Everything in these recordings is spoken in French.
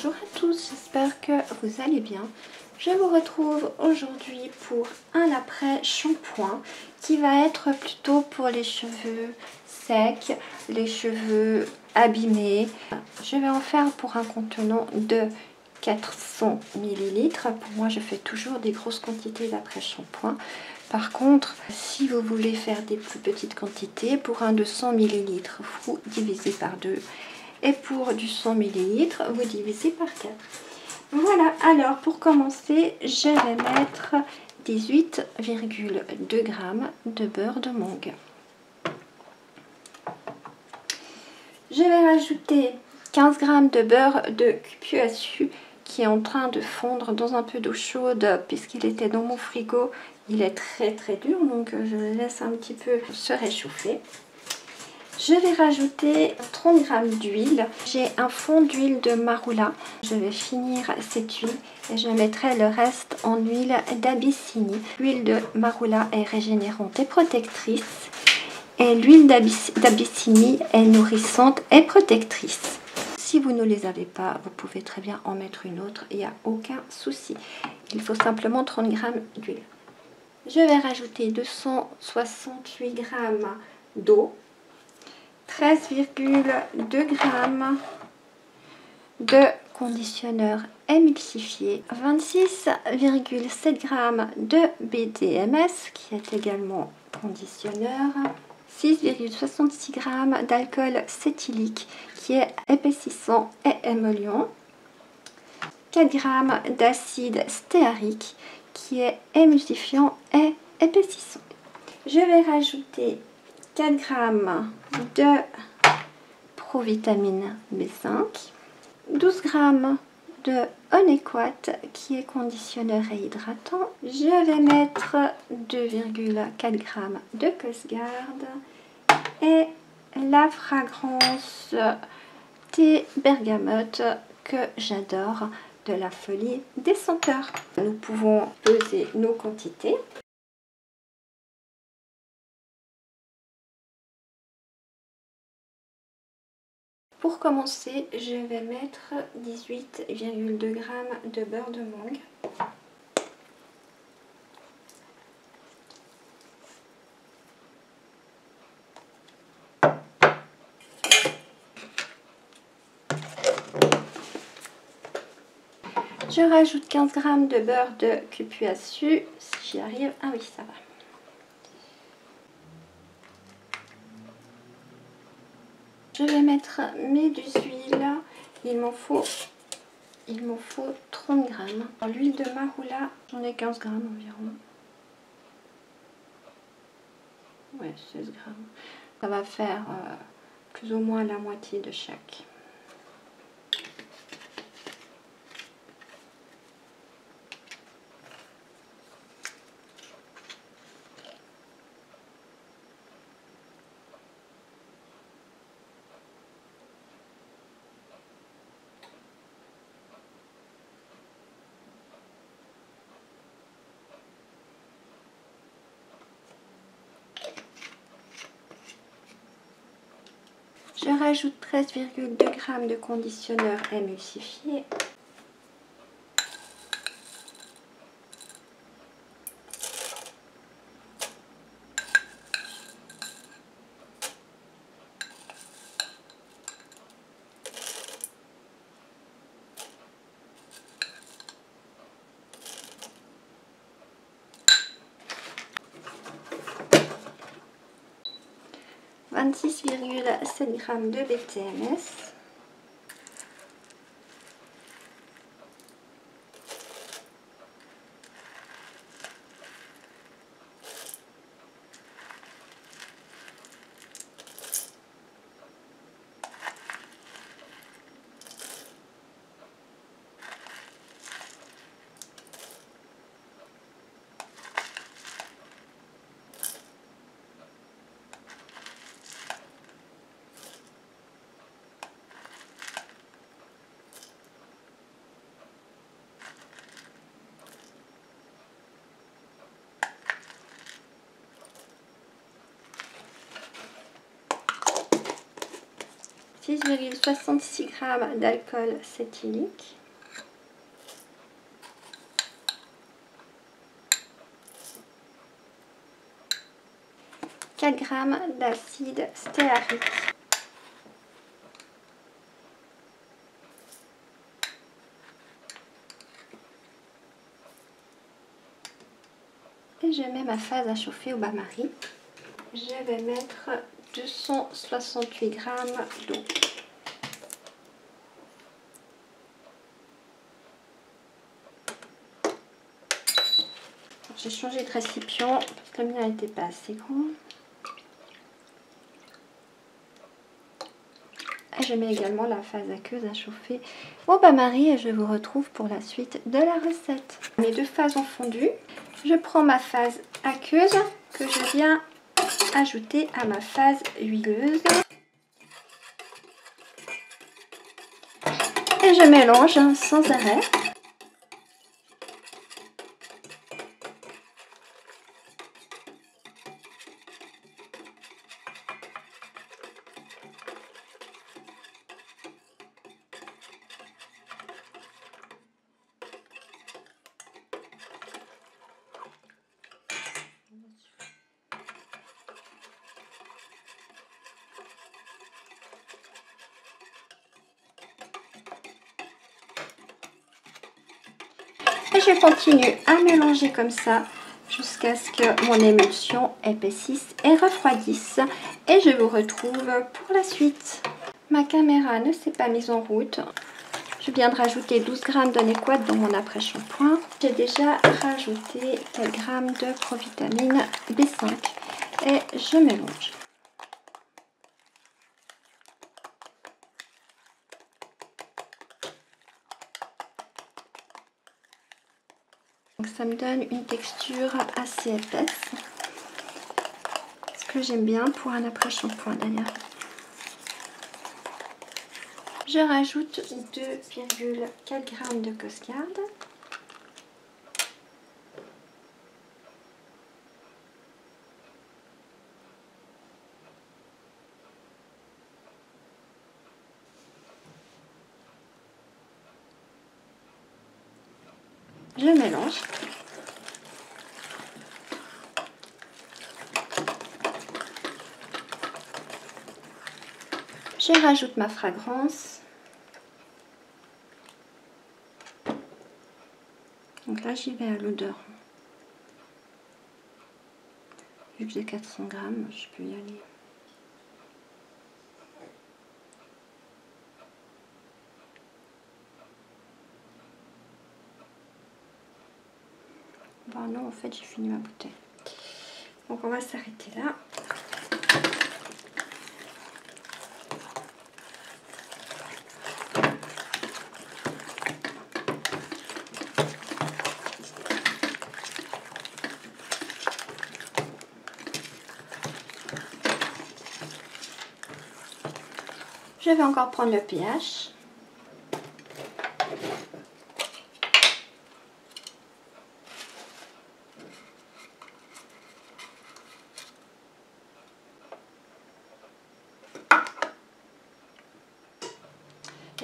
Bonjour à tous, j'espère que vous allez bien. Je vous retrouve aujourd'hui pour un après shampoing qui va être plutôt pour les cheveux secs, les cheveux abîmés. Je vais en faire pour un contenant de 400 ml. Pour moi, je fais toujours des grosses quantités d'après shampoing. Par contre, si vous voulez faire des plus petites quantités, pour un de 100 ml, vous divisez par 2. Et pour du 100 ml, vous divisez par 4. Voilà, alors pour commencer, je vais mettre 18,2 g de beurre de mangue. Je vais rajouter 15 g de beurre de cupuaçu qui est en train de fondre dans un peu d'eau chaude puisqu'il était dans mon frigo. Il est très dur, donc je le laisse un petit peu se réchauffer. Je vais rajouter 30 g d'huile. J'ai un fond d'huile de marula. Je vais finir cette huile et je mettrai le reste en huile d'Abyssinie. L'huile de marula est régénérante et protectrice. Et l'huile d'Abyssinie est nourrissante et protectrice. Si vous ne les avez pas, vous pouvez très bien en mettre une autre. Il n'y a aucun souci. Il faut simplement 30 g d'huile. Je vais rajouter 268 g d'eau. 13,2 g de conditionneur émulsifié, 26,7 g de BDMS qui est également conditionneur, 6,66 g d'alcool cétylique qui est épaississant et émollient, 4 g d'acide stéarique qui est émulsifiant et épaississant. Je vais rajouter 4 g de provitamine B5, 12 g de Onequate qui est conditionneur et hydratant. Je vais mettre 2,4 g de Cosgarde et la fragrance thé bergamote que j'adore, de la folie des senteurs. Nous pouvons peser nos quantités. Pour commencer, je vais mettre 18,2 g de beurre de mangue. Je rajoute 15 g de beurre de cupuaçu, si j'y arrive. Ah oui, ça va. Je vais mettre mes deux huiles. Il m'en faut 30 g. L'huile de marula, j'en ai 15 g environ. Ouais, 16 g. Ça va faire plus ou moins la moitié de chaque. Je rajoute 13,2 g de conditionneur émulsifié. « 26,7 g de BTMS. 6,66 g d'alcool cétylique. « 4 g d'acide stéarique. Et je mets ma phase à chauffer au bain-marie. Je vais mettre 268 g d'eau. J'ai changé de récipient parce que le mien n'était pas assez grand. Et je mets également la phase aqueuse à chauffer au bain-marie et je vous retrouve pour la suite de la recette. Mes deux phases ont fondu. Je prends ma phase aqueuse que je viens ajouter à ma phase huileuse. Et je mélange sans arrêt. Et je continue à mélanger comme ça jusqu'à ce que mon émulsion épaississe et refroidisse. Et je vous retrouve pour la suite. Ma caméra ne s'est pas mise en route. Je viens de rajouter 12 g d'Anequat dans mon après-shampoing. J'ai déjà rajouté quelques grammes de provitamine B5 et je mélange. Donc ça me donne une texture assez épaisse. Ce que j'aime bien pour un après-shampoing d'ailleurs. Je rajoute 2,4 g de Costard. Je mélange. Je rajoute ma fragrance. Donc là, j'y vais à l'odeur. Vu que j'ai 400 g, je peux y aller. Bon non, en fait, j'ai fini ma bouteille. Donc on va s'arrêter là. Je vais encore prendre le pH.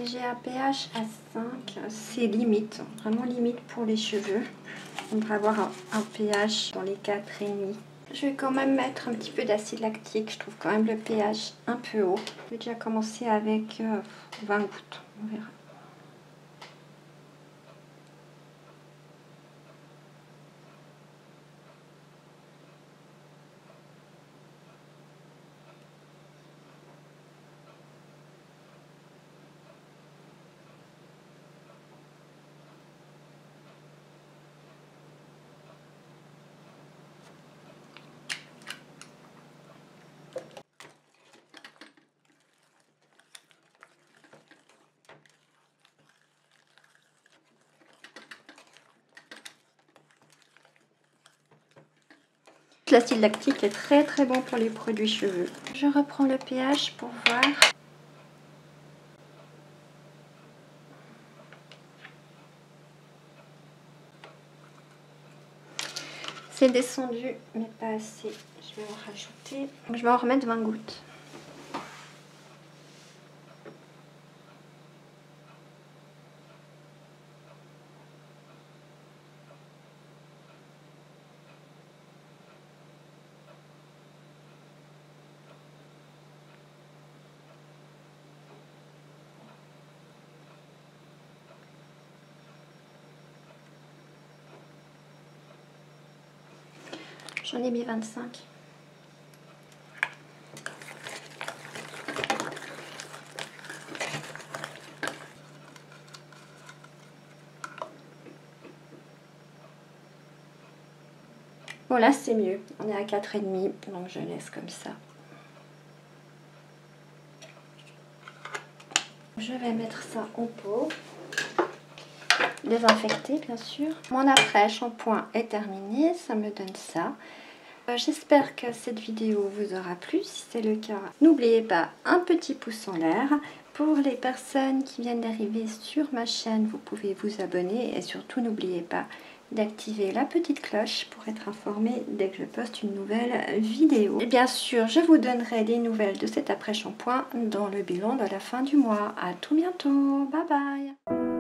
J'ai un pH à 5, c'est limite, vraiment limite pour les cheveux. On devrait avoir un pH dans les 4,5. Je vais quand même mettre un petit peu d'acide lactique, je trouve quand même le pH un peu haut. Je vais déjà commencer avec 20 gouttes, on verra. L'acide lactique est très très bon pour les produits cheveux. Je reprends le pH pour voir. C'est descendu, mais pas assez. Je vais en rajouter. Je vais en remettre 20 gouttes. J'en ai mis 25. Bon là c'est mieux, on est à 4,5, donc je laisse comme ça. Je vais mettre ça en pot, désinfecter bien sûr. Mon après shampoing est terminé, ça me donne ça. J'espère que cette vidéo vous aura plu, si c'est le cas, n'oubliez pas un petit pouce en l'air. Pour les personnes qui viennent d'arriver sur ma chaîne, vous pouvez vous abonner et surtout n'oubliez pas d'activer la petite cloche pour être informé dès que je poste une nouvelle vidéo. Et bien sûr, je vous donnerai des nouvelles de cet après-shampoing dans le bilan de la fin du mois. À tout bientôt, bye bye.